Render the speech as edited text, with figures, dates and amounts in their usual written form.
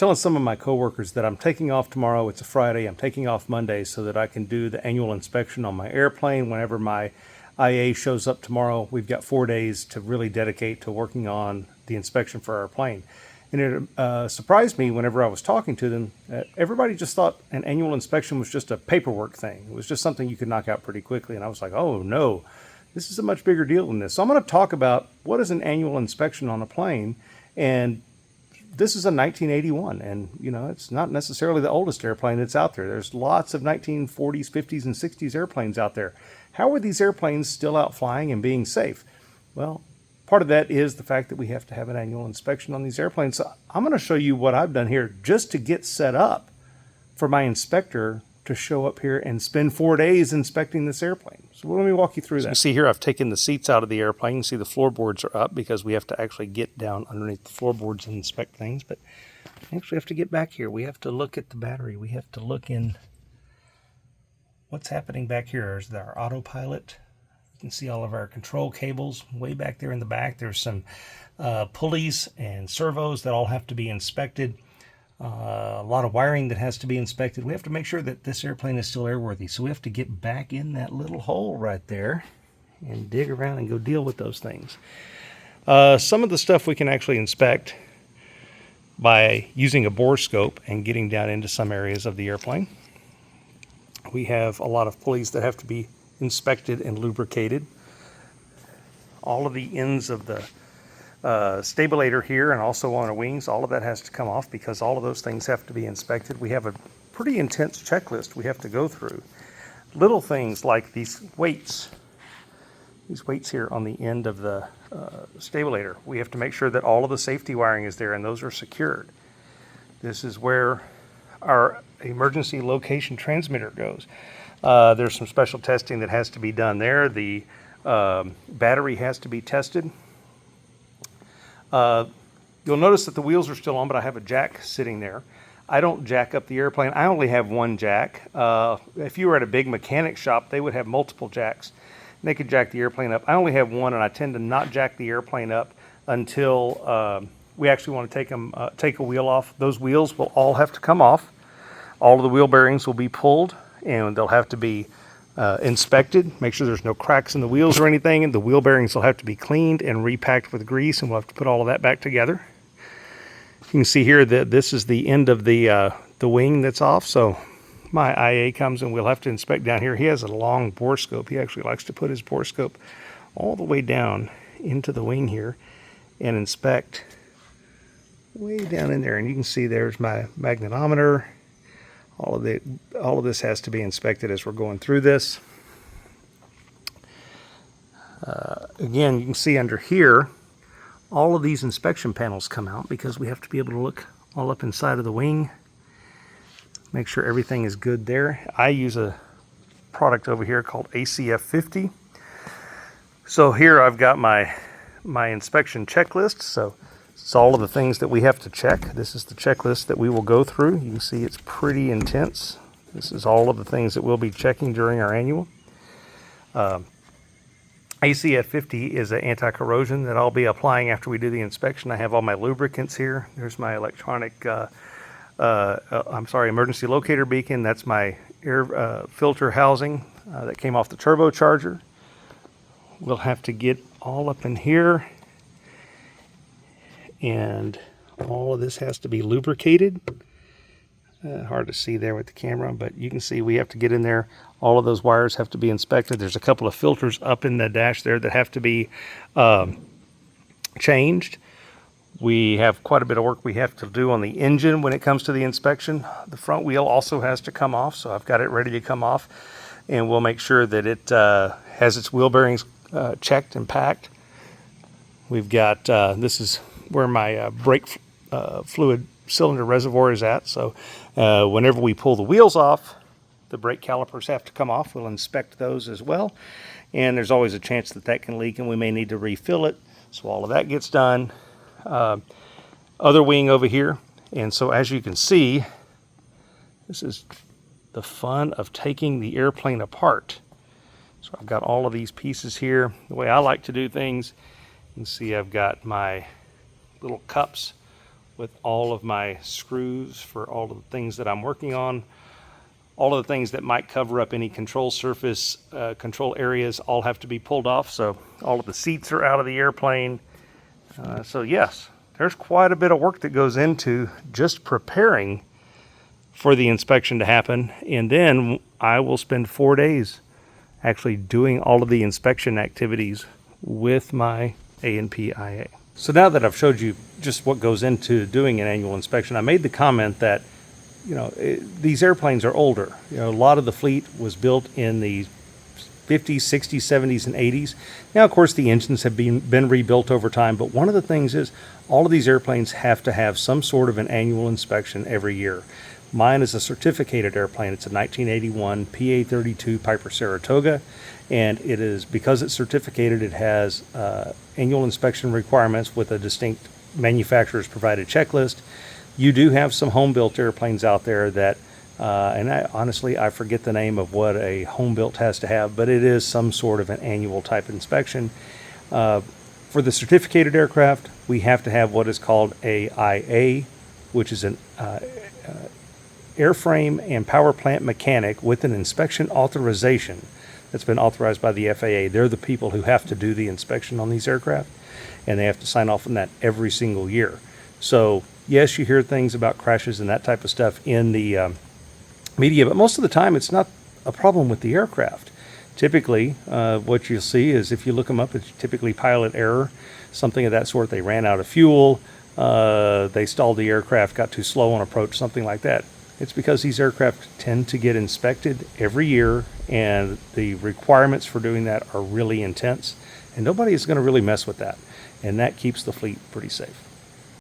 telling some of my coworkers that I'm taking off tomorrow. It's a Friday. I'm taking off Monday so that I can do the annual inspection on my airplane whenever my IA shows up tomorrow. We've got 4 days to really dedicate to working on the inspection for our plane. And it surprised me whenever I was talking to them. Everybody just thought an annual inspection was just a paperwork thing. It was just something you could knock out pretty quickly. And I was like, oh no, this is a much bigger deal than this. So I'm going to talk about what is an annual inspection on a plane. And this is a 1981, and you know, it's not necessarily the oldest airplane that's out there. There's lots of 1940s, 50s, and 60s airplanes out there. How are these airplanes still out flying and being safe? Well, part of that is the fact that we have to have an annual inspection on these airplanes. So I'm going to show you what I've done here just to get set up for my inspector to show up here and spend 4 days inspecting this airplane. So let me walk you through that. You see here, I've taken the seats out of the airplane. You see the floorboards are up because we have to actually get down underneath the floorboards and inspect things. But we actually have to get back here. We have to look at the battery. We have to look in what's happening back here. Is our autopilot. You can see all of our control cables way back there in the back. There's some pulleys and servos that all have to be inspected. A lot of wiring that has to be inspected. We have to make sure that this airplane is still airworthy. So we have to get back in that little hole right there and dig around and go deal with those things. Some of the stuff we can actually inspect by using a bore scope and getting down into some areas of the airplane. We have a lot of pulleys that have to be inspected and lubricated. All of the ends of the stabilator here and also on our wings, all of that has to come off because all of those things have to be inspected. We have a pretty intense checklist we have to go through. Little things like these weights here on the end of the stabilator. We have to make sure that all of the safety wiring is there and those are secured. This is where our emergency location transmitter goes. There's some special testing that has to be done there. The battery has to be tested. You'll notice that the wheels are still on, but I have a jack sitting there. I don't jack up the airplane. I only have one jack. If you were at a big mechanic shop, they would have multiple jacks. They could jack the airplane up. I only have one, and I tend to not jack the airplane up until we actually want to take a wheel off. Those wheels will all have to come off. All of the wheel bearings will be pulled, and they'll have to be inspected, make sure there's no cracks in the wheels or anything, and the wheel bearings will have to be cleaned and repacked with grease, and we'll have to put all of that back together. You can see here that this is the end of the wing that's off, so my IA comes and we'll have to inspect down here. He has a long bore scope. He actually likes to put his bore scope all the way down into the wing here and inspect way down in there, and you can see there's my magnetometer. All of this has to be inspected as we're going through this. Again, you can see under here, all of these inspection panels come out because we have to be able to look all up inside of the wing, make sure everything is good there. I use a product over here called ACF 50. So here I've got my inspection checklist. So it's all of the things that we have to check. This is the checklist that we will go through. You can see it's pretty intense. This is all of the things that we'll be checking during our annual. ACF 50 is an anti-corrosion that I'll be applying after we do the inspection. I have all my lubricants here. There's my electronic, emergency locator beacon. That's my air filter housing that came off the turbocharger. We'll have to get all up in here, and all of this has to be lubricated. Hard to see there with the camera, but you can see we have to get in there. All of those wires have to be inspected. There's a couple of filters up in the dash there that have to be changed. We have quite a bit of work we have to do on the engine when it comes to the inspection. The front wheel also has to come off, so I've got it ready to come off, and we'll make sure that it has its wheel bearings checked and packed. We've got, this is where my brake fluid cylinder reservoir is at, so whenever we pull the wheels off, the brake calipers have to come off. We'll inspect those as well, and there's always a chance that that can leak and we may need to refill it, so all of that gets done. Other wing over here, and so as you can see, this is the fun of taking the airplane apart. So I've got all of these pieces here. The way I like to do things, you can see I've got my little cups with all of my screws for all of the things that I'm working on. All of the things that might cover up any control surface, control areas, all have to be pulled off. So all of the seats are out of the airplane. So yes, there's quite a bit of work that goes into just preparing for the inspection to happen. And then I will spend 4 days actually doing all of the inspection activities with my A&P IA. So now that I've showed you just what goes into doing an annual inspection, I made the comment that these airplanes are older. A lot of the fleet was built in the 50s, 60s, 70s, and 80s. Now, of course, the engines have been rebuilt over time, but one of the things is all of these airplanes have to have some sort of an annual inspection every year. Mine is a certificated airplane. It's a 1981 PA-32 Piper Saratoga, and it is, because it's certificated, it has annual inspection requirements with a distinct manufacturer's provided checklist. You do have some home-built airplanes out there that, and I forget the name of what a home-built has to have, but it is some sort of an annual type inspection. For the certificated aircraft, we have to have what is called a IA, which is an airframe and power plant mechanic with an inspection authorization that's been authorized by the FAA. They're the people who have to do the inspection on these aircraft, and they have to sign off on that every single year. So yes, you hear things about crashes and that type of stuff in the media, but most of the time it's not a problem with the aircraft. Typically, what you'll see is, if you look them up, it's typically pilot error, something of that sort. They ran out of fuel, they stalled the aircraft, got too slow on approach, something like that. It's because these aircraft tend to get inspected every year, and the requirements for doing that are really intense, and nobody is going to really mess with that, and that keeps the fleet pretty safe.